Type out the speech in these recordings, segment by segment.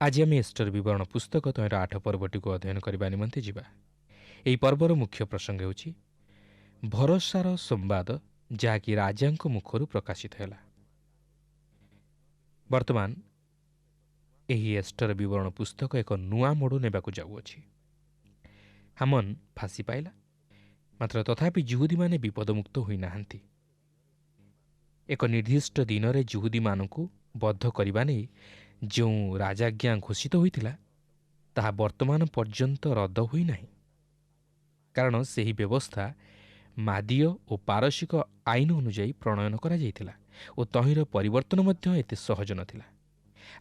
आज आम एस्टर विवरण पुस्तक 8 पर्वटी को अध्ययन करने निमंते जिबा। ଏହି ପର୍ବର ମୁଖ୍ୟ ପ୍ରସଙ୍ଗ ହେଉଛି ଭରସାର ସମ୍ବାଦ, ଯାହାକି ରାଜାଙ୍କ ମୁଖରୁ ପ୍ରକାଶିତ ହେଲା। ବର୍ତ୍ତମାନ ଏହି ଏଷ୍ଟର ବିବରଣ ପୁସ୍ତକ ଏକ ନୂଆ ମୋଡ଼ ନେବାକୁ ଯାଉଅଛି। ହାମନ ଫାଶୀ ପାଇଲା, ମାତ୍ର ତଥାପି ଯୁହୁଦୀମାନେ ବିପଦମୁକ୍ତ ହୋଇନାହାନ୍ତି। ଏକ ନିର୍ଦ୍ଦିଷ୍ଟ ଦିନରେ ଯୁହୁଦୀମାନଙ୍କୁ ବଦ୍ଧ କରିବା ନେଇ ଯେଉଁ ରାଜାଜ୍ଞା ଘୋଷିତ ହୋଇଥିଲା, ତାହା ବର୍ତ୍ତମାନ ପର୍ଯ୍ୟନ୍ତ ରଦ୍ଦ ହୋଇନାହିଁ। କାରଣ ସେହି ବ୍ୟବସ୍ଥା ମାଦୀୟ ଓ ପାରସିକ ଆଇନ ଅନୁଯାୟୀ ପ୍ରଣୟନ କରାଯାଇଥିଲା ଓ ତହିଁର ପରିବର୍ତ୍ତନ ମଧ୍ୟ ଏତେ ସହଜ ନଥିଲା।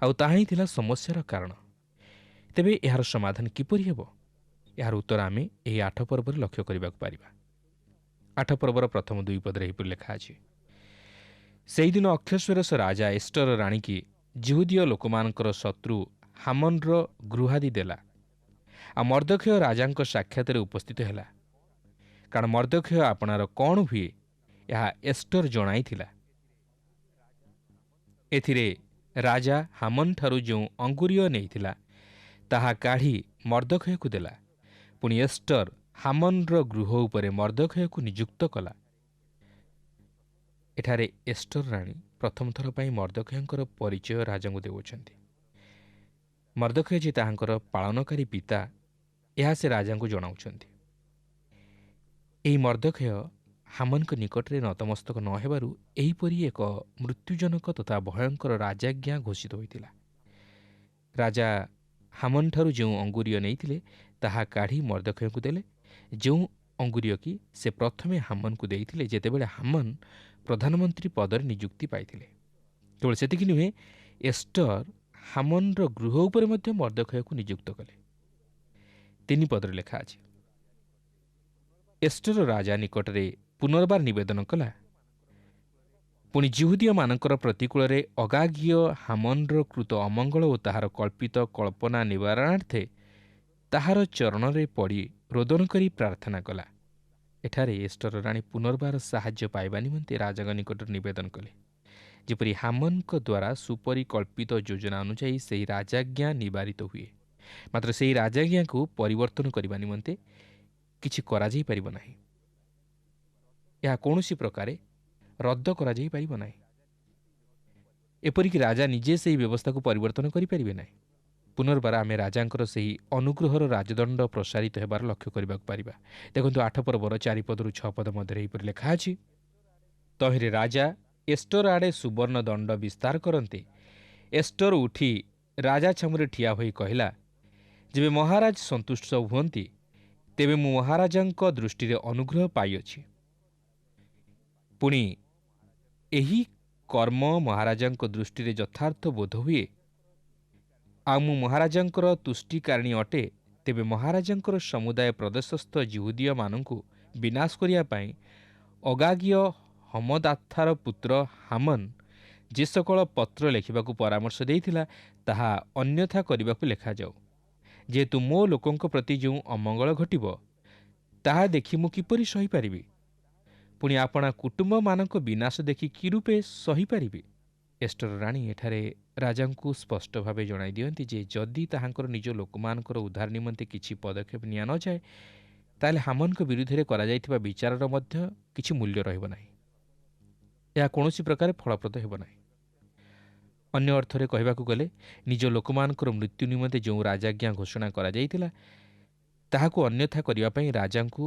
ଆଉ ତାହା ହିଁ ଥିଲା ସମସ୍ୟାର କାରଣ। ତେବେ ଏହାର ସମାଧାନ କିପରି ହେବ? ଏହାର ଉତ୍ତର ଆମେ ଏହି 8 ପର୍ବରେ ଲକ୍ଷ୍ୟ କରିବାକୁ ପାରିବା। 8 ପର୍ବର ପ୍ରଥମ 2 ପଦରେ ଏହିପରି ଲେଖା ଅଛି, ସେହିଦିନ ଅକ୍ଷଶ୍ୱେରୋସ ରାଜା ଏଷ୍ଟର ରାଣୀକି ଯୁହୁଦୀୟ ଲୋକମାନଙ୍କର ଶତ୍ରୁ ହାମନର ଗୃହାଦି ଦେଲା। ଆଉ ମର୍ଦ୍ଦୋଖେୟ ରାଜାଙ୍କ ସାକ୍ଷାତରେ ଉପସ୍ଥିତ ହେଲା। କାରଣ ମର୍ଦ୍ଦୋଖେୟ ଆପଣାର କ'ଣ ହୁଏ, ଏହା ଏଷ୍ଟର ଜଣାଇଥିଲା। ଏଥିରେ ରାଜା ହାମନଠାରୁ ଯେଉଁ ଅଙ୍ଗୁରୀୟ ନେଇଥିଲା, ତାହା କାଢ଼ି ମର୍ଦ୍ଦୋଖେୟକୁ ଦେଲା। ପୁଣି ଏଷ୍ଟର ହାମନର ଗୃହ ଉପରେ ମର୍ଦ୍ଦୋଖେୟକୁ ନିଯୁକ୍ତ କଲା। ଏଠାରେ ଏଷ୍ଟର ରାଣୀ ପ୍ରଥମ ଥର ପାଇଁ ମର୍ଦ୍ଦୋଖେୟଙ୍କର ପରିଚୟ ରାଜାଙ୍କୁ ଦେଉଛନ୍ତି। ମର୍ଦ୍ଦୋଖେୟ ଯେ ତାହାଙ୍କର ପାଳନକାରୀ ପିତା, ଏହା ସେ ରାଜାଙ୍କୁ ଜଣାଉଛନ୍ତି। ଏହି ମର୍ଦ୍ଦୋଖେୟ ହାମନଙ୍କ ନିକଟରେ ନତମସ୍ତକ ନ ହେବାରୁ ଏହିପରି ଏକ ମୃତ୍ୟୁଜନକ ତଥା ଭୟଙ୍କର ରାଜାଜ୍ଞା ଘୋଷିତ ହୋଇଥିଲା। ରାଜା ହାମନଠାରୁ ଯେଉଁ ଅଙ୍ଗୁରୀୟ ନେଇଥିଲେ, ତାହା କାଢ଼ି ମର୍ଦ୍ଦୋଖେୟଙ୍କୁ ଦେଲେ, ଯେଉଁ ଅଙ୍ଗୁରୀୟ କି ସେ ପ୍ରଥମେ ହାମନକୁ ଦେଇଥିଲେ ଯେତେବେଳେ ହାମନ ପ୍ରଧାନମନ୍ତ୍ରୀ ପଦରେ ନିଯୁକ୍ତି ପାଇଥିଲେ। କେବଳ ସେତିକି ନୁହେଁ, ଏଷ୍ଟର ହାମନର ଗୃହ ଉପରେ ମଧ୍ୟ ମର୍ଦ୍ଦୋଖେୟକୁ ନିଯୁକ୍ତ କଲେ। 3 ପଦରେ ଲେଖା ଅଛି, ଏଷ୍ଟର ରାଜା ନିକଟରେ ପୁନର୍ବାର ନିବେଦନ କଲା, ପୁଣି ଯୁହୁଦୀୟମାନଙ୍କର ପ୍ରତିକୂଳରେ ଅଗାଗୀୟ ହାମନର କୃତ ଅମଙ୍ଗଳ ଓ ତାହାର କଳ୍ପିତ କଳ୍ପନା ନିବାରଣାର୍ଥେ ତାହାର ଚରଣରେ ପଡ଼ି ରୋଦନ କରି ପ୍ରାର୍ଥନା କଲା। ଏଠାରେ ଏଷ୍ଟର ରାଣୀ ପୁନର୍ବାର ସାହାଯ୍ୟ ପାଇବା ନିମନ୍ତେ ରାଜାଙ୍କ ନିକଟରେ ନିବେଦନ କଲେ, ଯେପରି ହାମନଙ୍କ ଦ୍ୱାରା ସୁପରିକଳ୍ପିତ ଯୋଜନା ଅନୁଯାୟୀ ସେହି ରାଜାଜ୍ଞା ନିବାରିତ ହୁଏ। ମାତ୍ର ସେହି ରାଜାଜ୍ଞାକୁ ପରିବର୍ତ୍ତନ କରିବା ନିମନ୍ତେ କିଛି କରାଯାଇପାରିବ ନାହିଁ। ଏହା କୌଣସି ପ୍ରକାରେ ରଦ୍ଦ କରାଯାଇପାରିବ ନାହିଁ। ଏପରିକି ରାଜା ନିଜେ ସେହି ବ୍ୟବସ୍ଥାକୁ ପରିବର୍ତ୍ତନ କରିପାରିବେ ନାହିଁ। ପୁନର୍ବାର ଆମେ ରାଜାଙ୍କର ସେହି ଅନୁଗ୍ରହର ରାଜଦଣ୍ଡ ପ୍ରସାରିତ ହେବାର ଲକ୍ଷ୍ୟ କରିବାକୁ ପାରିବା। ଦେଖନ୍ତୁ 8 ପର୍ବର 4 ପଦରୁ 6 ପଦ ମଧ୍ୟରେ ଏହିପରି ଲେଖା ଅଛି, ତହିଁରେ ରାଜା ଏଷ୍ଟର ଆଡ଼େ ସୁବର୍ଣ୍ଣ ଦଣ୍ଡ ବିସ୍ତାର କରନ୍ତେ ଏଷ୍ଟର ଉଠି ରାଜା ଛାମୁରେ ଠିଆ ହୋଇ କହିଲା, ଯେବେ ମହାରାଜ ସନ୍ତୁଷ୍ଟ ହୁଅନ୍ତି, ତେବେ ମୁଁ ମହାରାଜାଙ୍କ ଦୃଷ୍ଟିରେ ଅନୁଗ୍ରହ ପାଇଅଛି। ପୁଣି ଏହି କର୍ମ ମହାରାଜାଙ୍କ ଦୃଷ୍ଟିରେ ଯଥାର୍ଥ ବୋଧ ହୁଏ, ଆଉ ମୁଁ ମହାରାଜାଙ୍କର ତୁଷ୍ଟିକାରିଣୀ ଅଟେ, ତେବେ ମହାରାଜାଙ୍କର ସମୁଦାୟ ପ୍ରଦେଶସ୍ଥ ଯୁହୁଦୀୟମାନଙ୍କୁ ବିନାଶ କରିବା ପାଇଁ ଅଗାଗୀୟ ହମଦାଥାର ପୁତ୍ର ହାମନ ଯେ ସକଳ ପତ୍ର ଲେଖିବାକୁ ପରାମର୍ଶ ଦେଇଥିଲା, ତାହା ଅନ୍ୟଥା କରିବାକୁ ଲେଖାଯାଉ। ଯେହେତୁ ମୋ ଲୋକଙ୍କ ପ୍ରତି ଯେଉଁ ଅମଙ୍ଗଳ ଘଟିବ, ତାହା ଦେଖି ମୁଁ କିପରି ସହିପାରିବି? ପୁଣି ଆପଣା କୁଟୁମ୍ବମାନଙ୍କ ବିନାଶ ଦେଖି କି ରୂପେ ସହିପାରିବି? ଏଷ୍ଟର ରାଣୀ ଏଠାରେ ରାଜାଙ୍କୁ ସ୍ପଷ୍ଟ ଭାବେ ଜଣାଇ ଦିଅନ୍ତି ଯେ ଯଦି ତାହାଙ୍କର ନିଜ ଲୋକମାନଙ୍କର ଉଦ୍ଧାର ନିମନ୍ତେ କିଛି ପଦକ୍ଷେପ ନିଆ ନଯାଏ, ତାହେଲେ ହାମନଙ୍କ ବିରୁଦ୍ଧରେ କରାଯାଇଥିବା ବିଚାରର ମଧ୍ୟ କିଛି ମୂଲ୍ୟ ରହିବ ନାହିଁ। ଏହା କୌଣସି ପ୍ରକାର ଫଳପ୍ରଦ ହେବ ନାହିଁ। ଅନ୍ୟ ଅର୍ଥରେ କହିବାକୁ ଗଲେ, ନିଜ ଲୋକମାନଙ୍କର ମୃତ୍ୟୁ ନିମନ୍ତେ ଯେଉଁ ରାଜାଜ୍ଞା ଘୋଷଣା କରାଯାଇଥିଲା, ତାହାକୁ ଅନ୍ୟଥା କରିବା ପାଇଁ ରାଜାଙ୍କୁ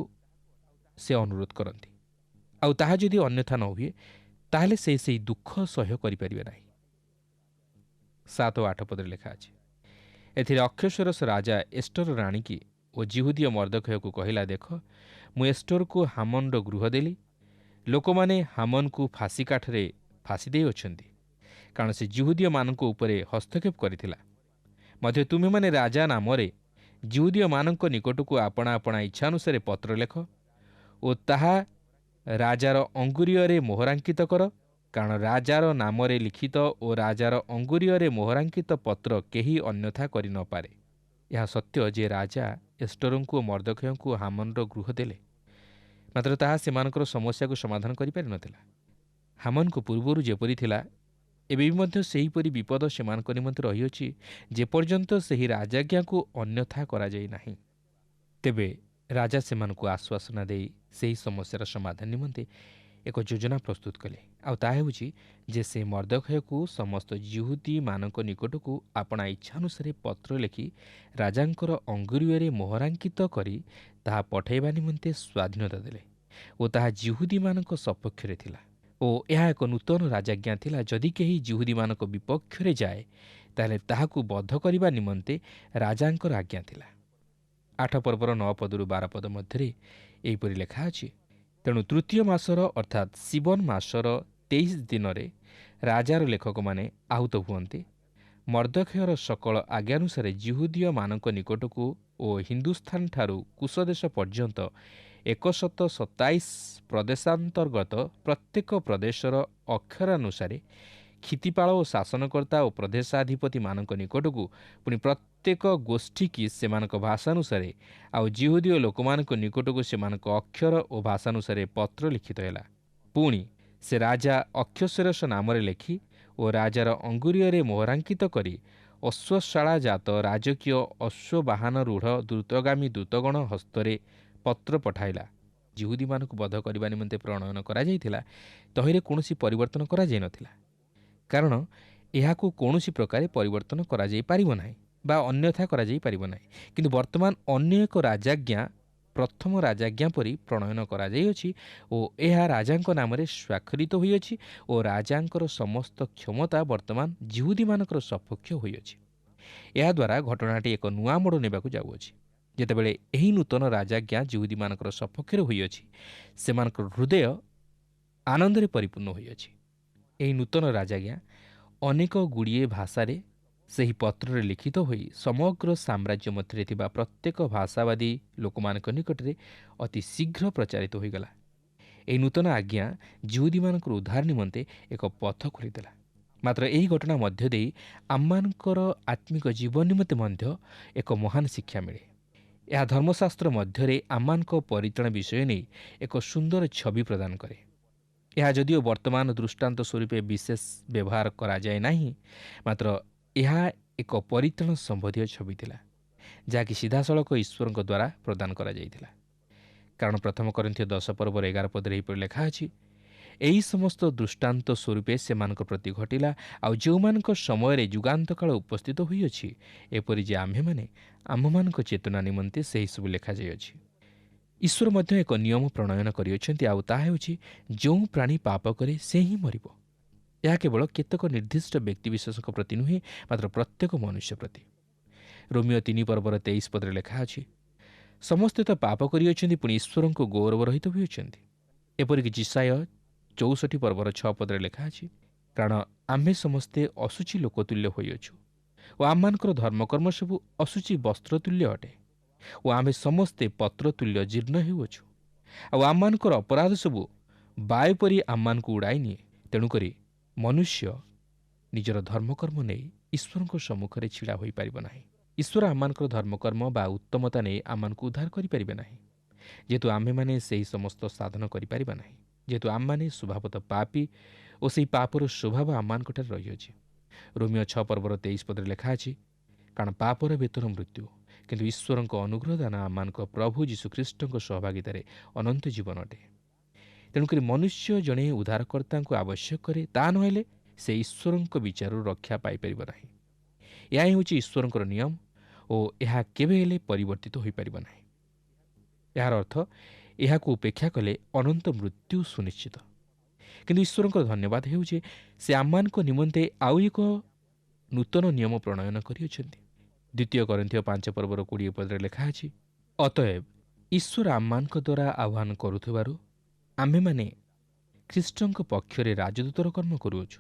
ସେ ଅନୁରୋଧ କରନ୍ତି। ଆଉ ତାହା ଯଦି ଅନ୍ୟଥା ନ ହୁଏ, ତାହେଲେ ସେ ସେହି ଦୁଃଖ ସହ୍ୟ କରିପାରିବେ ନାହିଁ। 7 ଓ 8 ପଦରେ ଲେଖା ଅଛି, ଏଥିରେ ଅକ୍ଷଶ୍ୱେରୋସ ରାଜା ଏଷ୍ଟର ରାଣୀକି ଓ ଯୁହୁଦୀୟ ମର୍ଦ୍ଦୋଖେୟକୁ କହିଲା, ଦେଖ, ମୁଁ ଏଷ୍ଟରକୁ ହାମନର ଗୃହ ଦେଲି। ଲୋକମାନେ ହାମନକୁ ଫାଶୀ କାଠରେ ଫାଶୀ ଦେଇଅଛନ୍ତି, କାରଣ ସେ ଯୁହୁଦୀୟମାନଙ୍କ ଉପରେ ହସ୍ତକ୍ଷେପ କରିଥିଲା। ମଧ୍ୟ ତୁମେମାନେ ରାଜା ନାମରେ ଯୁହୁଦୀୟମାନଙ୍କ ନିକଟକୁ ଆପଣା ଆପଣା ଇଚ୍ଛାନୁସାରେ ପତ୍ର ଲେଖ ଓ ତାହା ରାଜାର ଅଙ୍ଗୁରୀୟରେ ମୋହରାଙ୍କିତ କର, କାରଣ ରାଜାର ନାମରେ ଲିଖିତ ଓ ରାଜାର ଅଙ୍ଗୁରୀୟରେ ମୋହରାଙ୍କିତ ପତ୍ର କେହି ଅନ୍ୟଥା କରି ନ ପାରେ। ଏହା ସତ୍ୟ ଯେ ରାଜା ଏଷ୍ଟରଙ୍କୁ ଓ ମର୍ଦ୍ଦୋଖେୟଙ୍କୁ ହାମନର ଗୃହ ଦେଲେ, ମାତ୍ର ତାହା ସେମାନଙ୍କର ସମସ୍ୟାକୁ ସମାଧାନ କରିପାରିନଥିଲା। ହାମନକୁ ପୂର୍ବରୁ ଯେପରି ଥିଲା ଏବେ ବି ମଧ୍ୟ ସେହିପରି ବିପଦ ସେମାନଙ୍କ ନିମନ୍ତେ ରହିଅଛି ଯେପର୍ଯ୍ୟନ୍ତ ସେହି ରାଜାଜ୍ଞାକୁ ଅନ୍ୟଥା କରାଯାଇ ନାହିଁ। ତେବେ ରାଜା ସେମାନଙ୍କୁ ଆଶ୍ୱାସନା ଦେଇ ସେହି ସମସ୍ୟାର ସମାଧାନ ନିମନ୍ତେ ଏକ ଯୋଜନା ପ୍ରସ୍ତୁତ କଲେ। ଆଉ ତାହା ହେଉଛି ଯେ ସେ ମର୍ଦ୍ଦଖୟକୁ ସମସ୍ତ ଜିହୁଦୀମାନଙ୍କ ନିକଟକୁ ଆପଣା ଇଚ୍ଛାନୁସାରେ ପତ୍ର ଲେଖି ରାଜାଙ୍କର ଅଙ୍ଗୁରୀରେ ମୋହରାଙ୍କିତ କରି ତାହା ପଠାଇବା ନିମନ୍ତେ ସ୍ୱାଧୀନତା ଦେଲେ ଓ ତାହା ଜିହୁଦୀମାନଙ୍କ ସପକ୍ଷରେ ଥିଲା। ଓ ଏହା ଏକ ନୂତନ ରାଜାଜ୍ଞା ଥିଲା। ଯଦି କେହି ଜିହୁଦୀମାନଙ୍କ ବିପକ୍ଷରେ ଯାଏ ତାହେଲେ ତାହାକୁ ବଧ କରିବା ନିମନ୍ତେ ରାଜାଙ୍କର ଆଜ୍ଞା ଥିଲା। 8 ପର୍ବର 9 ପଦରୁ 12 ପଦ ମଧ୍ୟରେ ଏହିପରି ଲେଖା ଅଛି, ତେଣୁ ତୃତୀୟ ମାସର ଅର୍ଥାତ୍ ସିବନ ମାସର 23 ଦିନରେ ରାଜାର ଲେଖକମାନେ ଆହୁତ ହୁଅନ୍ତେ। ମର୍ଦ୍ଦଖୟର ସକଳ ଆଜ୍ଞାନୁସାରେ ଜିହୁଦୀୟମାନଙ୍କ ନିକଟକୁ ଓ ହିନ୍ଦୁସ୍ଥାନଠାରୁ କୁଶଦେଶ ପର୍ଯ୍ୟନ୍ତ 127 ପ୍ରଦେଶାନ୍ତର୍ଗତ ପ୍ରତ୍ୟେକ ପ୍ରଦେଶର ଅକ୍ଷରାନୁସାରେ କ୍ଷିତିପାଳ ଓ ଶାସନକର୍ତ୍ତା ଓ ପ୍ରଦେଶାଧିପତିମାନଙ୍କ ନିକଟକୁ, ପୁଣି ପ୍ରତ୍ୟେକ ଗୋଷ୍ଠୀକି ସେମାନଙ୍କ ଭାଷାନୁସାରେ, ଆଉ ଜିହୁଦୀୟ ଲୋକମାନଙ୍କ ନିକଟକୁ ସେମାନଙ୍କ ଅକ୍ଷର ଓ ଭାଷାନୁସାରେ ପତ୍ର ଲିଖିତ ହେଲା। ପୁଣି ସେ ରାଜା ଅକ୍ଷଶ୍ୱେରସ ନାମରେ ଲେଖି ଓ ରାଜାର ଅଙ୍ଗୁରୀୟରେ ମୋହରାଙ୍କିତ କରି ଅଶ୍ୱଶାଳା ଜାତ ରାଜକୀୟ ଅଶ୍ୱବାହନରୂଢ଼ ଦ୍ରୁତଗାମୀ ଦୂତଗଣ ହସ୍ତରେ ପତ୍ର ପଠାଇଲା। ଜିହୁଦୀମାନଙ୍କୁ ବଧ କରିବା ନିମନ୍ତେ ପ୍ରଣୟନ କରାଯାଇଥିଲା, ତହିଁରେ କୌଣସି ପରିବର୍ତ୍ତନ କରାଯାଇନଥିଲା, କାରଣ ଏହାକୁ କୌଣସି ପ୍ରକାରେ ପରିବର୍ତ୍ତନ କରାଯାଇପାରିବ ନାହିଁ ବା ଅନ୍ୟଥା କରାଯାଇପାରିବ ନାହିଁ। କିନ୍ତୁ ବର୍ତ୍ତମାନ ଅନ୍ୟ ଏକ ରାଜାଜ୍ଞା ପ୍ରଥମ ରାଜାଜ୍ଞା ପରି ପ୍ରଣୟନ କରାଯାଇଅଛି ଓ ଏହା ରାଜାଙ୍କ ନାମରେ ସ୍ୱାକ୍ଷରିତ ହୋଇଅଛି ଓ ରାଜାଙ୍କର ସମସ୍ତ କ୍ଷମତା ବର୍ତ୍ତମାନ ଜିହୁଦୀମାନଙ୍କର ସପକ୍ଷ ହୋଇଅଛି। ଏହାଦ୍ୱାରା ଘଟଣାଟି ଏକ ନୂଆ ମୋଡ଼ ନେବାକୁ ଯାଉଅଛି। ଯେତେବେଳେ ଏହି ନୂତନ ରାଜାଜ୍ଞା ଜିହୁଦୀମାନଙ୍କର ସପକ୍ଷରେ ହୋଇଅଛି, ସେମାନଙ୍କର ହୃଦୟ ଆନନ୍ଦରେ ପରିପୂର୍ଣ୍ଣ ହୋଇଅଛି। ଏହି ନୂତନ ରାଜାଜ୍ଞା ଅନେକ ଗୁଡ଼ିଏ ଭାଷାରେ ସେହି ପତ୍ରରେ ଲିଖିତ ହୋଇ ସମଗ୍ର ସାମ୍ରାଜ୍ୟ ମଧ୍ୟରେ ଥିବା ପ୍ରତ୍ୟେକ ଭାଷାବାଦୀ ଲୋକମାନଙ୍କ ନିକଟରେ ଅତି ଶୀଘ୍ର ପ୍ରଚାରିତ ହୋଇଗଲା। ଏହି ନୂତନ ଆଜ୍ଞା ଜିହୁଦୀମାନଙ୍କର ଉଦ୍ଧାର ନିମନ୍ତେ ଏକ ପଥ ଖୋଲିଦେଲା। ମାତ୍ର ଏହି ଘଟଣା ମଧ୍ୟ ଦେଇ ଆମମାନଙ୍କର ଆତ୍ମିକ ଜୀବନ ନିମନ୍ତେ ମଧ୍ୟ ଏକ ମହାନ ଶିକ୍ଷା ମିଳେ। ଏହା ଧର୍ମଶାସ୍ତ୍ର ମଧ୍ୟରେ ଆମମାନଙ୍କ ପରିତ୍ରାଣ ବିଷୟ ନେଇ ଏକ ସୁନ୍ଦର ଛବି ପ୍ରଦାନ କରେ। ଏହା ଯଦିଓ ବର୍ତ୍ତମାନ ଦୃଷ୍ଟାନ୍ତ ସ୍ୱରୂପେ ବିଶେଷ ବ୍ୟବହାର କରାଯାଏ ନାହିଁ, ମାତ୍ର ଏହା ଏକ ପରିତ୍ରାଣ ସମ୍ବନ୍ଧୀୟ ଛବି ଥିଲା, ଯାହାକି ସିଧାସଳଖ ଈଶ୍ୱରଙ୍କ ଦ୍ୱାରା ପ୍ରଦାନ କରାଯାଇଥିଲା। କାରଣ ପ୍ରଥମ କରିନ୍ଥୀୟ 10 ପର୍ବର 11 ପଦରେ ଏହିପରି ଲେଖା ଅଛି, ଏହି ସମସ୍ତ ଦୃଷ୍ଟାନ୍ତ ସ୍ୱରୂପେ ସେମାନଙ୍କ ପ୍ରତି ଘଟିଲା, ଆଉ ଯେଉଁମାନଙ୍କ ସମୟରେ ଯୁଗାନ୍ତକାଳ ଉପସ୍ଥିତ ହୋଇଅଛି, ଏପରି ଯେ ଆମ୍ଭେମାନେ ଆମ୍ଭମାନଙ୍କ ଚେତନା ନିମନ୍ତେ ସେହିସବୁ ଲେଖାଯାଇଅଛି। ଈଶ୍ୱର ମଧ୍ୟ ଏକ ନିୟମ ପ୍ରଣୟନ କରିଅଛନ୍ତି, ଆଉ ତାହା ହେଉଛି ଯେଉଁ ପ୍ରାଣୀ ପାପ କରେ ସେ ହିଁ ମରିବ। ଏହା କେବଳ କେତେକ ନିର୍ଦ୍ଦିଷ୍ଟ ବ୍ୟକ୍ତିବିଶେଷଙ୍କ ପ୍ରତି ନୁହେଁ, ମାତ୍ର ପ୍ରତ୍ୟେକ ମନୁଷ୍ୟ ପ୍ରତି। ରୋମିଓ 3 ପର୍ବର 23 ପଦରେ ଲେଖା ଅଛି, ସମସ୍ତେ ତ ପାପ କରିଅଛନ୍ତି, ପୁଣି ଈଶ୍ୱରଙ୍କୁ ଗୌରବ ରହିତ ହୋଇଅଛନ୍ତି। ଏପରିକି ଯିଶାୟ 64 ପର୍ବର 6 ପଦରେ ଲେଖା ଅଛି, କାରଣ ଆମ୍ଭେ ସମସ୍ତେ ଅଶୁଚି ଲୋକ ତୁଲ୍ୟ ହୋଇଅଛୁ ଓ ଆମମାନଙ୍କର ଧର୍ମକର୍ମ ସବୁ ଅଶୁଚି ବସ୍ତ୍ର ତୁଲ୍ୟ ଅଟେ ଓ ଆମ୍ଭେ ସମସ୍ତେ ପତ୍ର ତୁଲ୍ୟ ଜୀର୍ଣ୍ଣ ହେଉଅଛୁ, ଆଉ ଆମମାନଙ୍କର ଅପରାଧ ସବୁ ବାୟୁ ପରି ଆମମାନଙ୍କୁ ଉଡ଼ାଇ ନିଏ। ତେଣୁକରି ମନୁଷ୍ୟ ନିଜର ଧର୍ମକର୍ମ ନେଇ ଈଶ୍ୱରଙ୍କ ସମ୍ମୁଖରେ ଛିଡ଼ା ହୋଇପାରିବ ନାହିଁ। ଈଶ୍ୱର ଆମମାନଙ୍କର ଧର୍ମକର୍ମ ବା ଉତ୍ତମତା ନେଇ ଆମମାନଙ୍କୁ ଉଦ୍ଧାର କରିପାରିବେ ନାହିଁ, ଯେହେତୁ ଆମ୍ଭେମାନେ ସେହି ସମସ୍ତ ସାଧନ କରିପାରିବା ନାହିଁ, ଯେହେତୁ ଆମମାନେ ସ୍ୱଭାବତଃ ପାପୀ ଓ ସେହି ପାପର ସ୍ୱଭାବ ଆମମାନଙ୍କଠାରେ ରହିଅଛି। ରୋମିଓ 6 ପର୍ବର 23 ପଦରେ ଲେଖା ଅଛି, କାରଣ ପାପର ବେତନ ମୃତ୍ୟୁ, କିନ୍ତୁ ଈଶ୍ୱରଙ୍କ ଅନୁଗ୍ରହ ଦାନ ଆମମାନଙ୍କ ପ୍ରଭୁ ଯୀଶୁଖ୍ରୀଷ୍ଟଙ୍କ ସହଭାଗିତାରେ ଅନନ୍ତ ଜୀବନ ଅଟେ। ତେଣୁକରି ମନୁଷ୍ୟ ଜଣେ ଉଦ୍ଧାରକର୍ତ୍ତାଙ୍କୁ ଆବଶ୍ୟକ କରେ, ତାହା ନହେଲେ ସେ ଈଶ୍ୱରଙ୍କ ବିଚାରରୁ ରକ୍ଷା ପାଇପାରିବ ନାହିଁ। ଏହା ହିଁ ହେଉଛି ଈଶ୍ୱରଙ୍କର ନିୟମ ଓ ଏହା କେବେ ହେଲେ ପରିବର୍ତ୍ତିତ ହୋଇପାରିବ ନାହିଁ। ଏହାର ଅର୍ଥ ଏହାକୁ ଉପେକ୍ଷା କଲେ ଅନନ୍ତ ମୃତ୍ୟୁ ସୁନିଶ୍ଚିତ। କିନ୍ତୁ ଈଶ୍ୱରଙ୍କର ଧନ୍ୟବାଦ ହେଉଛି ସେ ଆମମାନଙ୍କ ନିମନ୍ତେ ଆଉ ଏକ ନୂତନ ନିୟମ ପ୍ରଣୟନ କରିଅଛନ୍ତି। 2 କରିନ୍ଥୀୟ 5 ପର୍ବର 20 ପଦରେ ଲେଖା ଅଛି, ଅତଏବ ଈଶ୍ୱର ଆମମାନଙ୍କ ଦ୍ୱାରା ଆହ୍ୱାନ କରୁଥିବାରୁ ଆମ୍ଭେମାନେ ଖ୍ରୀଷ୍ଟଙ୍କ ପକ୍ଷରେ ରାଜଦୂତର କର୍ମ କରୁଅଛୁ।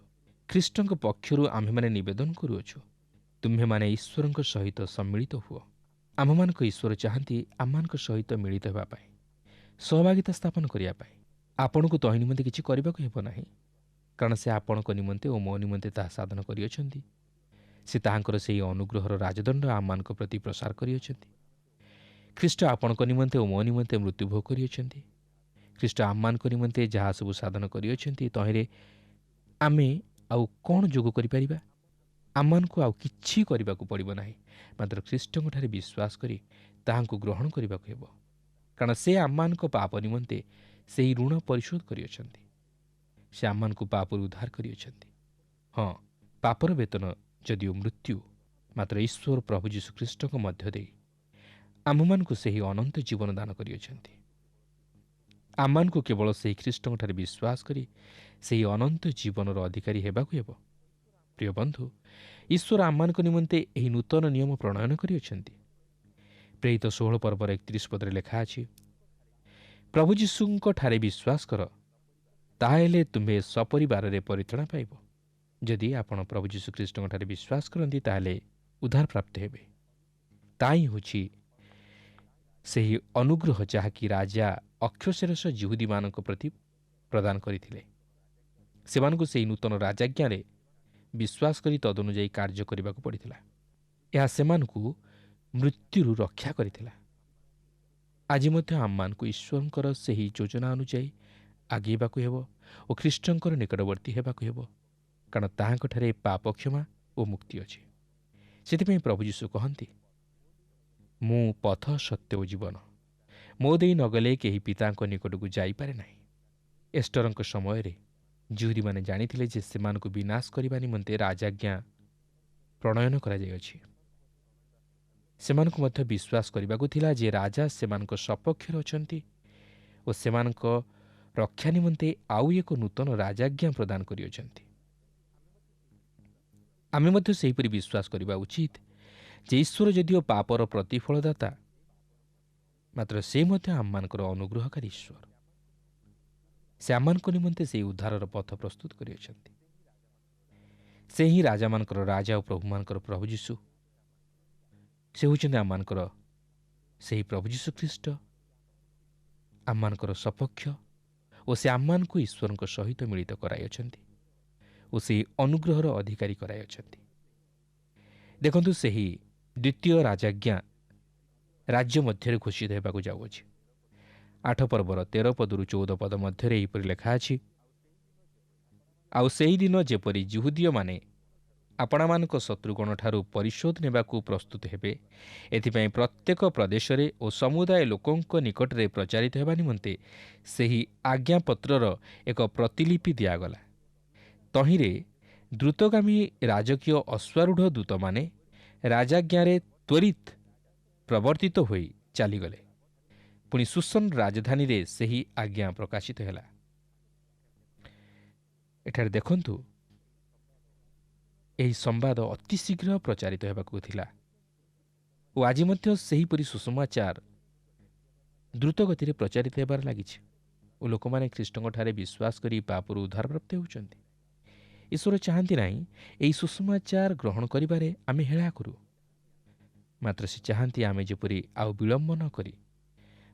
ଖ୍ରୀଷ୍ଟଙ୍କ ପକ୍ଷରୁ ଆମ୍ଭେମାନେ ନିବେଦନ କରୁଅଛୁ, ତୁମ୍ଭେମାନେ ଈଶ୍ୱରଙ୍କ ସହିତ ସମ୍ମିଳିତ ହୁଅ। ଆମ୍ଭମାନଙ୍କ ଈଶ୍ୱର ଚାହାନ୍ତି ଆମମାନଙ୍କ ସହିତ ମିଳିତ ହେବା ପାଇଁ, ସହଭାଗିତା ସ୍ଥାପନ କରିବା ପାଇଁ। ଆପଣଙ୍କୁ ତହିଁ ନିମନ୍ତେ କିଛି କରିବାକୁ ହେବ ନାହିଁ, କାରଣ ସେ ଆପଣଙ୍କ ନିମନ୍ତେ ଓ ମୋ ନିମନ୍ତେ ତାହା ସାଧନ କରିଅଛନ୍ତି। ସେ ତାହାଙ୍କର ସେହି ଅନୁଗ୍ରହର ରାଜଦଣ୍ଡ ଆମମାନଙ୍କ ପ୍ରତି ପ୍ରସାର କରିଅଛନ୍ତି। ଖ୍ରୀଷ୍ଟ ଆପଣଙ୍କ ନିମନ୍ତେ ଓ ମୋ ନିମନ୍ତେ ମୃତ୍ୟୁଭୋଗ କରିଅଛନ୍ତି। ଖ୍ରୀଷ୍ଟ ଆମମାନଙ୍କ ନିମନ୍ତେ ଯାହା ସବୁ ସାଧନ କରିଅଛନ୍ତି, ତହିଁରେ ଆମେ ଆଉ କ'ଣ ଯୋଗ କରିପାରିବା? ଆମମାନଙ୍କୁ ଆଉ କିଛି କରିବାକୁ ପଡ଼ିବ ନାହିଁ, ମାତ୍ର ଖ୍ରୀଷ୍ଟଙ୍କଠାରେ ବିଶ୍ୱାସ କରି ତାହାଙ୍କୁ ଗ୍ରହଣ କରିବାକୁ ହେବ। କାରଣ ସେ ଆମମାନଙ୍କ ପାପ ନିମନ୍ତେ ସେହି ଋଣ ପରିଶୋଧ କରିଅଛନ୍ତି। ସେ ଆମମାନଙ୍କୁ ପାପରୁ ଉଦ୍ଧାର କରିଅଛନ୍ତି। ହଁ, ପାପର ବେତନ ଯଦିଓ ମୃତ୍ୟୁ, ମାତ୍ର ଈଶ୍ୱର ପ୍ରଭୁ ଯୀଶୁଖ୍ରୀଷ୍ଟଙ୍କ ମଧ୍ୟ ଦେଇ ଆମମାନଙ୍କୁ ସେହି ଅନନ୍ତ ଜୀବନ ଦାନ କରିଅଛନ୍ତି। ଆମମାନଙ୍କୁ କେବଳ ସେହି ଖ୍ରୀଷ୍ଟଙ୍କଠାରେ ବିଶ୍ୱାସ କରି ସେହି ଅନନ୍ତ ଜୀବନର ଅଧିକାରୀ ହେବାକୁ ହେବ। ପ୍ରିୟ ବନ୍ଧୁ, ଈଶ୍ୱର ଆମମାନଙ୍କ ନିମନ୍ତେ ଏହି ନୂତନ ନିୟମ ପ୍ରଣୟନ କରିଅଛନ୍ତି। ପ୍ରେରିତ 16 ପର୍ବର 31 ପଦରେ ଲେଖା ଅଛି, ପ୍ରଭୁ ଯୀଶୁଙ୍କଠାରେ ବିଶ୍ୱାସ କର, ତାହାହେଲେ ତୁମ୍ଭେ ସପରିବାରରେ ପରିତ୍ରାଣ ପାଇବ। ଯଦି ଆପଣ ପ୍ରଭୁ ଯୀଶୁଖ୍ରୀଷ୍ଟଙ୍କଠାରେ ବିଶ୍ୱାସ କରନ୍ତି, ତାହେଲେ ଉଦ୍ଧାର ପ୍ରାପ୍ତ ହେବେ। ତାହା ହିଁ ହେଉଛି ସେହି ଅନୁଗ୍ରହ ଯାହାକି ରାଜା ଅକ୍ଷୟଶେରସ ଯିହୁଦୀମାନଙ୍କ ପ୍ରତି ପ୍ରଦାନ କରିଥିଲେ। ସେମାନଙ୍କୁ ସେହି ନୂତନ ରାଜାଜ୍ଞାରେ ବିଶ୍ୱାସ କରି ତଦନୁଯାୟୀ କାର୍ଯ୍ୟ କରିବାକୁ ପଡ଼ିଥିଲା। ଏହା ସେମାନଙ୍କୁ ମୃତ୍ୟୁରୁ ରକ୍ଷା କରିଥିଲା। ଆଜି ମଧ୍ୟ ଆମମାନଙ୍କୁ ଈଶ୍ୱରଙ୍କର ସେହି ଯୋଜନା ଅନୁଯାୟୀ ଆଗେଇବାକୁ ହେବ ଓ ଖ୍ରୀଷ୍ଟଙ୍କର ନିକଟବର୍ତ୍ତୀ ହେବାକୁ ହେବ, କାରଣ ତାହାଙ୍କଠାରେ ପାପ କ୍ଷମା ଓ ମୁକ୍ତି ଅଛି। ସେଥିପାଇଁ ପ୍ରଭୁ ଯୀଶୁ କହନ୍ତି, ମୁଁ ପଥ, ସତ୍ୟ ଓ ଜୀବନ, ମୋ ଦେଇ ନଗଲେ କେହି ପିତାଙ୍କ ନିକଟକୁ ଯାଇପାରେ ନାହିଁ। ଏଷ୍ଟରଙ୍କ ସମୟରେ ଯିହୁଦୀମାନେ ଜାଣିଥିଲେ ଯେ ସେମାନଙ୍କୁ ବିନାଶ କରିବା ନିମନ୍ତେ ରାଜାଜ୍ଞା ପ୍ରଣୟନ କରାଯାଇଅଛି। ସେମାନଙ୍କୁ ମଧ୍ୟ ବିଶ୍ୱାସ କରିବାକୁ ଥିଲା ଯେ ରାଜା ସେମାନଙ୍କ ସପକ୍ଷରେ ଅଛନ୍ତି ଓ ସେମାନଙ୍କ ରକ୍ଷା ନିମନ୍ତେ ଆଉ ଏକ ନୂତନ ରାଜାଜ୍ଞା ପ୍ରଦାନ କରିଅଛନ୍ତି। ଆମେ ମଧ୍ୟ ସେହିପରି ବିଶ୍ୱାସ କରିବା ଉଚିତ ଯେ ଈଶ୍ୱର ଯଦିଓ ପାପର ପ୍ରତିଫଳଦାତା, ମାତ୍ର ସେ ମଧ୍ୟ ଆମମାନଙ୍କର ଅନୁଗ୍ରହକାରୀ ଈଶ୍ୱର। ସେ ଆମମାନଙ୍କ ନିମନ୍ତେ ସେହି ଉଦ୍ଧାରର ପଥ ପ୍ରସ୍ତୁତ କରିଅଛନ୍ତି। ସେ ହିଁ ରାଜାମାନଙ୍କର ରାଜା ଓ ପ୍ରଭୁମାନଙ୍କର ପ୍ରଭୁ ଯୀଶୁ। ସେ ହେଉଛନ୍ତି ଆମମାନଙ୍କର ସେହି ପ୍ରଭୁ ଯୀଶୁ ଖ୍ରୀଷ୍ଟ, ଆମମାନଙ୍କର ସପକ୍ଷ, ଓ ସେ ଆମମାନଙ୍କୁ ଈଶ୍ୱରଙ୍କ ସହିତ ମିଳିତ କରାଇଅଛନ୍ତି ଓ ସେହି ଅନୁଗ୍ରହର ଅଧିକାରୀ କରାଇଅଛନ୍ତି। ଦେଖନ୍ତୁ, ସେହି ଦ୍ୱିତୀୟ ରାଜାଜ୍ଞା ରାଜ୍ୟ ମଧ୍ୟରେ ଘୋଷିତ ହେବାକୁ ଯାଉଅଛି। 8 ପର୍ବର 13 ପଦରୁ 14 ପଦ ମଧ୍ୟରେ ଏହିପରି ଲେଖା ଅଛି, ଆଉ ସେହିଦିନ ଯେପରି ଯିହୁଦୀୟମାନେ ଆପଣମାନଙ୍କ ଶତ୍ରୁଗଣଠାରୁ ପରିଶୋଧ ନେବାକୁ ପ୍ରସ୍ତୁତ ହେବେ, ଏଥିପାଇଁ ପ୍ରତ୍ୟେକ ପ୍ରଦେଶରେ ଓ ସମୁଦାୟ ଲୋକଙ୍କ ନିକଟରେ ପ୍ରଚାରିତ ହେବା ନିମନ୍ତେ ସେହି ଆଜ୍ଞାପତ୍ରର ଏକ ପ୍ରତିଲିପି ଦିଆଗଲା। ତହିଁରେ ଦ୍ରୁତଗାମୀ ରାଜକୀୟ ଅଶ୍ୱାରୂଢ଼ ଦୂତମାନେ ରାଜାଜ୍ଞାରେ ତ୍ୱରିତ ପ୍ରବର୍ତ୍ତିତ ହୋଇ ଚାଲିଗଲେ। ପୁଣି ସୁସନ ରାଜଧାନୀରେ ସେହି ଆଜ୍ଞା ପ୍ରକାଶିତ ହେଲା। ଏଠାରେ ଦେଖନ୍ତୁ, ଏହି ସମ୍ବାଦ ଅତି ଶୀଘ୍ର ପ୍ରଚାରିତ ହେବାକୁ ଥିଲା ଓ ଆଜି ମଧ୍ୟ ସେହିପରି ସୁସମାଚାର ଦ୍ରୁତ ଗତିରେ ପ୍ରଚାରିତ ହେବାରେ ଲାଗିଛି ଓ ଲୋକମାନେ ଖ୍ରୀଷ୍ଟଙ୍କଠାରେ ବିଶ୍ୱାସ କରି ପାପରୁ ଉଦ୍ଧାରପ୍ରାପ୍ତ ହେଉଛନ୍ତି। ଈଶ୍ୱର ଚାହାନ୍ତି ନାହିଁ ଏହି ସୁସମାଚାର ଗ୍ରହଣ କରିବାରେ ଆମେ ହେଳା କରୁ, ମାତ୍ର ସେ ଚାହାନ୍ତି ଆମେ ଯେପରି ଆଉ ବିଳମ୍ବ ନ କରି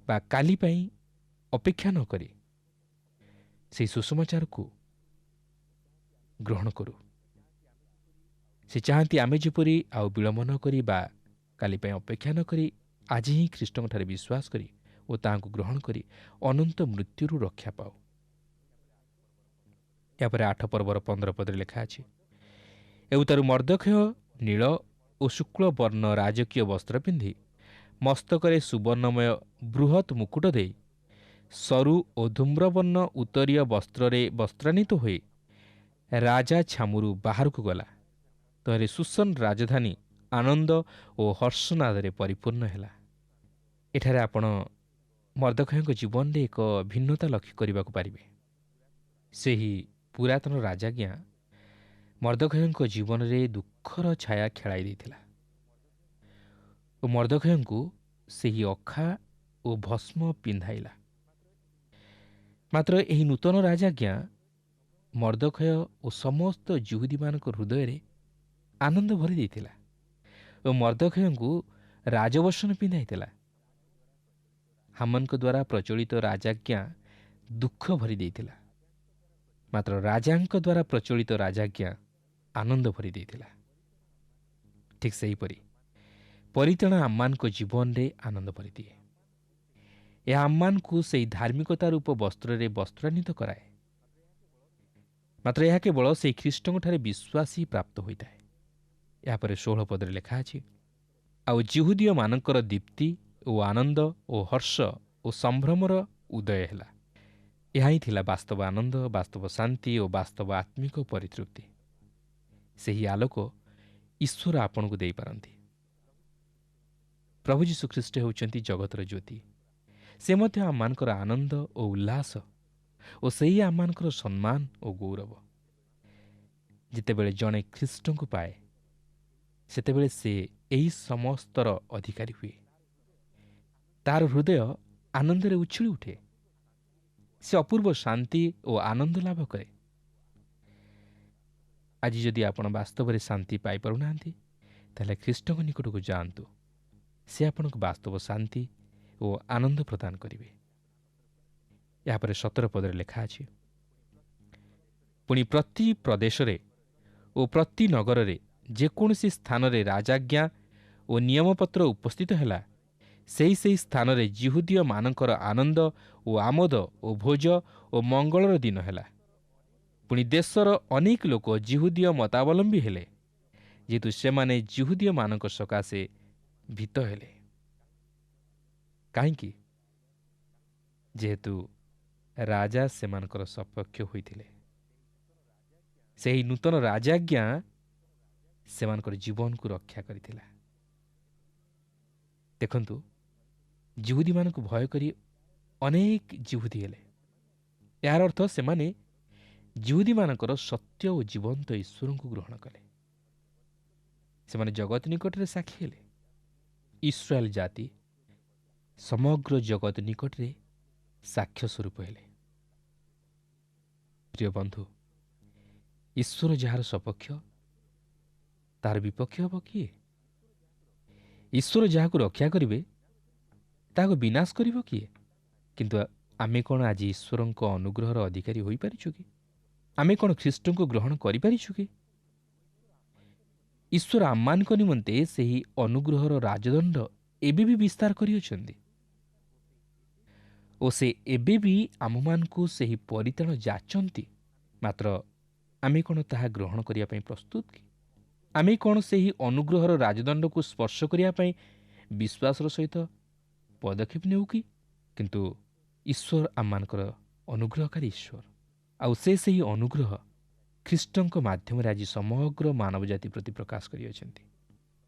ବା କାଲି ପାଇଁ ଅପେକ୍ଷା ନ କରି ସେହି ସୁସମାଚାରକୁ ଗ୍ରହଣ କରୁ। ସେ ଚାହାନ୍ତି ଆମେ ଯେପରି ଆଉ ବିଳମ୍ବ ନ କରି ବା କାଲି ପାଇଁ ଅପେକ୍ଷା ନ କରି ଆଜି ହିଁ ଖ୍ରୀଷ୍ଟଙ୍କଠାରେ ବିଶ୍ୱାସ କରି ଓ ତାହାଙ୍କୁ ଗ୍ରହଣ କରି ଅନନ୍ତ ମୃତ୍ୟୁରୁ ରକ୍ଷା ପାଉ। ଏହାପରେ 8 ପର୍ବର 15 ପଦରେ ଲେଖା ଅଛି, ଏଉତାରୁ ମର୍ଦ୍ଦୋଖେୟ ନୀଳ ଓ ଶୁକ୍ଳ ବର୍ଣ୍ଣ ରାଜକୀୟ ବସ୍ତ୍ର ପିନ୍ଧି ମସ୍ତକରେ ସୁବର୍ଣ୍ଣମୟ ବୃହତ୍ ମୁକୁଟ ଦେଇ ସରୁ ଓ ଧୂମ୍ରବର୍ଣ୍ଣ ଉତ୍ତରୀୟ ବସ୍ତ୍ରରେ ବସ୍ତ୍ରାନ୍ୱିତ ହୋଇ ରାଜା ଛାମୁରୁ ବାହାରକୁ ଗଲା। ତହିଁରେ ସୁସନ ରାଜଧାନୀ ଆନନ୍ଦ ଓ ହର୍ଷନାଦରେ ପରିପୂର୍ଣ୍ଣ ହେଲା। ଏଠାରେ ଆପଣ ମର୍ଦ୍ଦୋଖେୟଙ୍କ ଜୀବନରେ ଏକ ଭିନ୍ନତା ଲକ୍ଷ୍ୟ କରିବାକୁ ପାରିବେ। ସେହି ପୁରାତନ ରାଜାଜ୍ଞା ମର୍ଦ୍ଦୋଖେୟଙ୍କ ଜୀବନରେ ଦୁଃଖର ଛାୟା ଖେଳାଇ ଦେଇଥିଲା ଓ ମର୍ଦ୍ଦୋଖେୟଙ୍କୁ ସେହି ଅଖା ଓ ଭସ୍ମ ପିନ୍ଧାଇଲା। ମାତ୍ର ଏହି ନୂତନ ରାଜାଜ୍ଞା ମର୍ଦ୍ଦୋଖେୟ ଓ ସମସ୍ତ ଯିହୁଦୀମାନଙ୍କ ହୃଦୟରେ ଆନନ୍ଦ ଭରି ଦେଇଥିଲା ଓ ମର୍ଦ୍ଦୋଖେୟଙ୍କୁ ରାଜବସନ ପିନ୍ଧାଇଥିଲା। ହାମାନଙ୍କ ଦ୍ୱାରା ପ୍ରଚଳିତ ରାଜାଜ୍ଞା ଦୁଃଖ ଭରି ଦେଇଥିଲା, ମାତ୍ର ରାଜାଙ୍କ ଦ୍ୱାରା ପ୍ରଚଳିତ ରାଜାଜ୍ଞା ଆନନ୍ଦ ଭରି ଦେଇଥିଲା। ଠିକ୍ ସେହିପରି ପରିତ୍ରାଣ ଆମମାନଙ୍କ ଜୀବନରେ ଆନନ୍ଦ ଭରିଦିଏ। ଏହା ଆମମାନଙ୍କୁ ସେହି ଧାର୍ମିକତା ରୂପ ବସ୍ତ୍ରରେ ବସ୍ତ୍ରାନ୍ୱିତ କରାଏ। ମାତ୍ର ଏହା କେବଳ ସେହି ଖ୍ରୀଷ୍ଟଙ୍କଠାରେ ବିଶ୍ୱାସ ହିଁ ପ୍ରାପ୍ତ ହୋଇଥାଏ। ଏହାପରେ 16 ପଦରେ ଲେଖା ଅଛି, ଆଉ ଜିହୁଦୀୟମାନଙ୍କର ଦୀପ୍ତି ଓ ଆନନ୍ଦ ଓ ହର୍ଷ ଓ ସମ୍ଭ୍ରମର ଉଦୟ ହେଲା। ଏହା ହିଁ ଥିଲା ବାସ୍ତବ ଆନନ୍ଦ, ବାସ୍ତବ ଶାନ୍ତି ଓ ବାସ୍ତବ ଆତ୍ମିକ ପରିତୃପ୍ତି। ସେହି ଆଲୋକ ଈଶ୍ୱର ଆପଣଙ୍କୁ ଦେଇପାରନ୍ତି। ପ୍ରଭୁ ଯୀଶୁଖ୍ରୀଷ୍ଟ ହେଉଛନ୍ତି ଜଗତର ଜ୍ୟୋତି। ସେ ମଧ୍ୟ ଆମମାନଙ୍କର ଆନନ୍ଦ ଓ ଉଲ୍ଲାସ ଓ ସେହି ଆମମାନଙ୍କର ସମ୍ମାନ ଓ ଗୌରବ। ଯେତେବେଳେ ଜଣେ ଖ୍ରୀଷ୍ଟଙ୍କୁ ପାଏ ସେତେବେଳେ ସେ ଏହି ସମସ୍ତର ଅଧିକାରୀ ହୁଏ। ତାହାର ହୃଦୟ ଆନନ୍ଦରେ ଉଛୁଳି ଉଠେ। ସେ ଅପୂର୍ବ ଶାନ୍ତି ଓ ଆନନ୍ଦ ଲାଭ କରେ। ଆଜି ଯଦି ଆପଣ ବାସ୍ତବରେ ଶାନ୍ତି ପାଇପାରୁନାହାନ୍ତି, ତାହେଲେ ଖ୍ରୀଷ୍ଟଙ୍କ ନିକଟକୁ ଯାଆନ୍ତୁ। ସେ ଆପଣଙ୍କୁ ବାସ୍ତବ ଶାନ୍ତି ଓ ଆନନ୍ଦ ପ୍ରଦାନ କରିବେ। ଏହାପରେ 17 ପଦରେ ଲେଖା ଅଛି, ପୁଣି ପ୍ରତି ପ୍ରଦେଶରେ ଓ ପ୍ରତି ନଗରରେ ଯେକୌଣସି ସ୍ଥାନରେ ରାଜାଜ୍ଞା ଓ ନିୟମପତ୍ର ଉପସ୍ଥିତ ହେଲା, ସେହି ସ୍ଥାନରେ ଜିହୁଦୀୟମାନଙ୍କର ଆନନ୍ଦ ଓ ଆମୋଦ ଓ ଭୋଜ ଓ ମଙ୍ଗଳର ଦିନ ହେଲା। ପୁଣି ଦେଶର ଅନେକ ଲୋକ ଜିହୁଦୀୟ ମତାବଲମ୍ବୀ ହେଲେ, ଯେହେତୁ ସେମାନେ ଜିହୁଦୀୟମାନଙ୍କ ସକାଶେ ଭୀତ ହେଲେ। କାହିଁକି? ଯେହେତୁ ରାଜା ସେମାନଙ୍କର ସପକ୍ଷ ହୋଇଥିଲେ। ସେହି ନୂତନ ରାଜାଜ୍ଞା ସେମାନଙ୍କର ଜୀବନକୁ ରକ୍ଷା କରିଥିଲା। ଦେଖନ୍ତୁ, ଜିହୁଦୀମାନଙ୍କୁ ଭୟ କରି ଅନେକ ଜିହୁଦୀ ହେଲେ। ଏହାର ଅର୍ଥ ସେମାନେ ଜିହୁଦୀମାନଙ୍କର ସତ୍ୟ ଓ ଜୀବନ୍ତ ଈଶ୍ୱରଙ୍କୁ ଗ୍ରହଣ କଲେ। ସେମାନେ ଜଗତ ନିକଟରେ ସାକ୍ଷୀ ହେଲେ। ଇସ୍ରାଏଲ ଜାତି ସମଗ୍ର ଜଗତ ନିକଟରେ ସାକ୍ଷ୍ୟ ସ୍ୱରୂପ ହେଲେ। ପ୍ରିୟ ବନ୍ଧୁ, ଈଶ୍ୱର ଯାହାର ସପକ୍ଷ, ତାହାର ବିପକ୍ଷ ହେବ କିଏ? ଈଶ୍ୱର ଯାହାକୁ ରକ୍ଷା କରିବେ, ତାହାକୁ ବିନାଶ କରିବ କିଏ? କିନ୍ତୁ ଆମେ କ'ଣ ଆଜି ଈଶ୍ୱରଙ୍କ ଅନୁଗ୍ରହର ଅଧିକାରୀ ହୋଇପାରିଛୁ କି? ଆମେ କ'ଣ ଖ୍ରୀଷ୍ଟଙ୍କୁ ଗ୍ରହଣ କରିପାରିଛୁ କି? ଈଶ୍ୱର ଆମମାନଙ୍କ ନିମନ୍ତେ ସେହି ଅନୁଗ୍ରହର ରାଜଦଣ୍ଡ ଏବେ ବି ବିସ୍ତାର କରିଅଛନ୍ତି ଓ ସେ ଏବେ ବି ଆମମାନଙ୍କୁ ସେହି ପରିତାଣ ଯାଚନ୍ତି। ମାତ୍ର ଆମେ କ'ଣ ତାହା ଗ୍ରହଣ କରିବା ପାଇଁ ପ୍ରସ୍ତୁତ କି? ଆମେ କ'ଣ ସେହି ଅନୁଗ୍ରହର ରାଜଦଣ୍ଡକୁ ସ୍ପର୍ଶ କରିବା ପାଇଁ ବିଶ୍ୱାସର ସହିତ ପଦକ୍ଷେପ ନେଉ କି? କିନ୍ତୁ ଈଶ୍ୱର ଆମମାନଙ୍କର ଅନୁଗ୍ରହକାରୀ ଈଶ୍ୱର, ଆଉ ସେ ସେହି ଅନୁଗ୍ରହ ଖ୍ରୀଷ୍ଟଙ୍କ ମାଧ୍ୟମରେ ଆଜି ସମଗ୍ର ମାନବ ଜାତି ପ୍ରତି ପ୍ରକାଶ କରିଅଛନ୍ତି।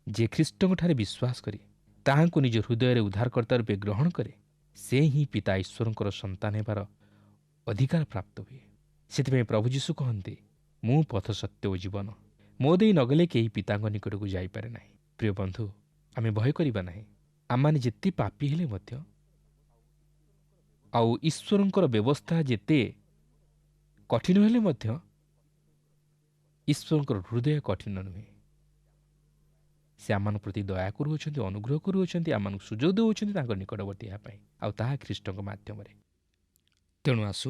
ଯିଏ ଖ୍ରୀଷ୍ଟଙ୍କଠାରେ ବିଶ୍ୱାସ କରି ତାହାଙ୍କୁ ନିଜ ହୃଦୟରେ ଉଦ୍ଧାରକର୍ତ୍ତା ରୂପେ ଗ୍ରହଣ କରେ, ସେ ହିଁ ପିତା ଈଶ୍ୱରଙ୍କର ସନ୍ତାନ ହେବାର ଅଧିକାର ପ୍ରାପ୍ତ ହୁଏ। ସେଥିପାଇଁ ପ୍ରଭୁ ଯୀଶୁ କହନ୍ତି, ମୁଁ ପଥ, ସତ୍ୟ ଓ ଜୀବନ, ମୋ ଦେଇ ନଗଲେ କେହି ପିତାଙ୍କ ନିକଟକୁ ଯାଇପାରେ ନାହିଁ। ପ୍ରିୟ ବନ୍ଧୁ, ଆମେ ଭୟ କରିବା ନାହିଁ। ଆମମାନେ ଯେତେ ପାପୀ ହେଲେ ମଧ୍ୟ, ଆଉ ଈଶ୍ୱରଙ୍କର ବ୍ୟବସ୍ଥା ଯେତେ କଠିନ ହେଲେ ମଧ୍ୟ ଈଶ୍ୱରଙ୍କର ହୃଦୟ କଠିନ ନୁହେଁ। ସେ ଆମମାନଙ୍କ ପ୍ରତି ଦୟା କରୁଅଛନ୍ତି, ଅନୁଗ୍ରହ କରୁଅଛନ୍ତି, ଆମମାନଙ୍କୁ ସୁଯୋଗ ଦେଉଅଛନ୍ତି ତାଙ୍କ ନିକଟବର୍ତ୍ତୀ ହେବା ପାଇଁ, ଆଉ ତାହା ଖ୍ରୀଷ୍ଟଙ୍କ ମାଧ୍ୟମରେ। ତେଣୁ ଆସୁ,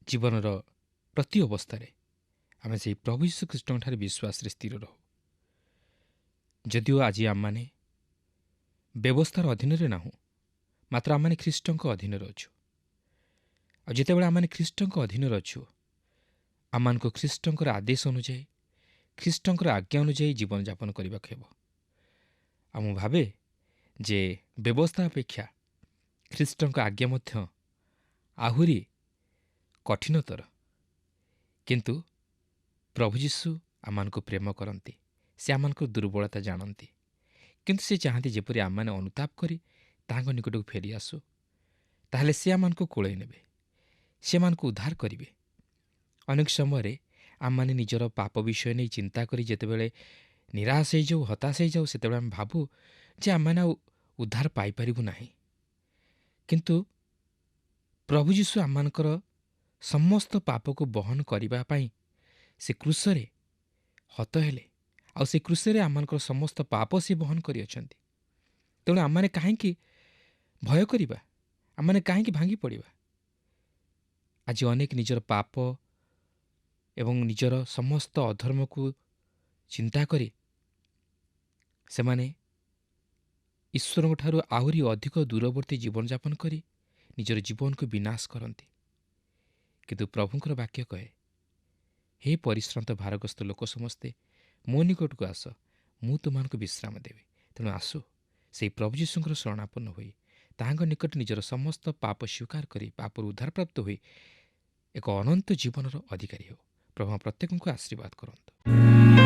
ଜୀବନର ପ୍ରତି ଅବସ୍ଥାରେ ଆମେ ସେହି ପ୍ରଭୁ ଯୀଶୁ ଖ୍ରୀଷ୍ଟଙ୍କଠାରେ ବିଶ୍ୱାସରେ ସ୍ଥିର ରହୁ। ଯଦିଓ ଆଜି ଆମମାନେ ବ୍ୟବସ୍ଥାର ଅଧୀନରେ ନାହୁଁ, ମାତ୍ର ଆମମାନେ ଖ୍ରୀଷ୍ଟଙ୍କ ଅଧୀନରେ ଅଛୁ। ଆଉ ଯେତେବେଳେ ଆମମାନେ ଖ୍ରୀଷ୍ଟଙ୍କ ଅଧୀନରେ ଅଛୁ, ଆମମାନଙ୍କୁ ଖ୍ରୀଷ୍ଟଙ୍କର ଆଦେଶ ଅନୁଯାୟୀ, ଖ୍ରୀଷ୍ଟଙ୍କର ଆଜ୍ଞା ଅନୁଯାୟୀ ଜୀବନଯାପନ କରିବାକୁ ହେବ। ଆଉ ମୁଁ ଭାବେ ଯେ ବ୍ୟବସ୍ଥା ଅପେକ୍ଷା ଖ୍ରୀଷ୍ଟଙ୍କ ଆଜ୍ଞା ମଧ୍ୟ ଆହୁରି କଠିନତର। କିନ୍ତୁ ପ୍ରଭୁ ଯୀଶୁ ଆମମାନଙ୍କୁ ପ୍ରେମ କରନ୍ତି। ସେ ଆମମାନଙ୍କ ଦୁର୍ବଳତା ଜାଣନ୍ତି। କିନ୍ତୁ ସେ ଚାହାନ୍ତି ଯେପରି ଆମମାନେ ଅନୁତାପ କରି ତାହାଙ୍କ ନିକଟକୁ ଫେରିଆସୁ, ତାହେଲେ ସେ ଆମମାନଙ୍କୁ କୋଳେଇ ନେବେ, ସେମାନଙ୍କୁ ଉଦ୍ଧାର କରିବେ। ଅନେକ ସମୟରେ ଆମମାନେ ନିଜର ପାପ ବିଷୟ ନେଇ ଚିନ୍ତା କରି ଯେତେବେଳେ ନିରାଶ ହୋଇଯାଉ, ହତାଶ ହୋଇଯାଉ, ସେତେବେଳେ ଆମେ ଭାବୁ ଯେ ଆମମାନେ ଆଉ ଉଦ୍ଧାର ପାଇପାରିବୁ ନାହିଁ। କିନ୍ତୁ ପ୍ରଭୁ ଯୀଶୁ ଆମମାନଙ୍କର ସମସ୍ତ ପାପକୁ ବହନ କରିବା ପାଇଁ ସେ କ୍ରୁଶରେ ହତ ହେଲେ, ଆଉ ସେ କ୍ରୁଶରେ ଆମମାନଙ୍କର ସମସ୍ତ ପାପ ସେ ବହନ କରିଅଛନ୍ତି। ତେଣୁ ଆମମାନେ କାହିଁକି ଭୟ କରିବା? ଆମମାନେ କାହିଁକି ଭାଙ୍ଗି ପଡ଼ିବା? ଆଜି ଅନେକ ନିଜର ପାପ ଏବଂ ନିଜର ସମସ୍ତ ଅଧର୍ମକୁ ଚିନ୍ତା କରି ସେମାନେ ଈଶ୍ୱରଙ୍କଠାରୁ ଆହୁରି ଅଧିକ ଦୂରବର୍ତ୍ତୀ ଜୀବନଯାପନ କରି ନିଜର ଜୀବନକୁ ବିନାଶ କରନ୍ତି। କିନ୍ତୁ ପ୍ରଭୁଙ୍କର ବାକ୍ୟ କହେ, ହେ ପରିଶ୍ରାନ୍ତ ଭାରଗ୍ରସ୍ତ ଲୋକ ସମସ୍ତେ ମୋ ନିକଟକୁ ଆସ, ମୁଁ ତୁମମାନଙ୍କୁ ବିଶ୍ରାମ ଦେବି। ତେଣୁ ଆସୁ ସେହି ପ୍ରଭୁ ଯୀଶୁଙ୍କର ଶରଣାପନ୍ନ ହୋଇ ତାହାଙ୍କ ନିକଟରେ ନିଜର ସମସ୍ତ ପାପ ସ୍ୱୀକାର କରି ପାପରୁ ଉଦ୍ଧାରପ୍ରାପ୍ତ ହୋଇ ଏକ ଅନନ୍ତ ଜୀବନର ଅଧିକାରୀ ହେଉ। ପ୍ରଭୁ ପ୍ରତ୍ୟେକଙ୍କୁ ଆଶୀର୍ବାଦ କରନ୍ତୁ।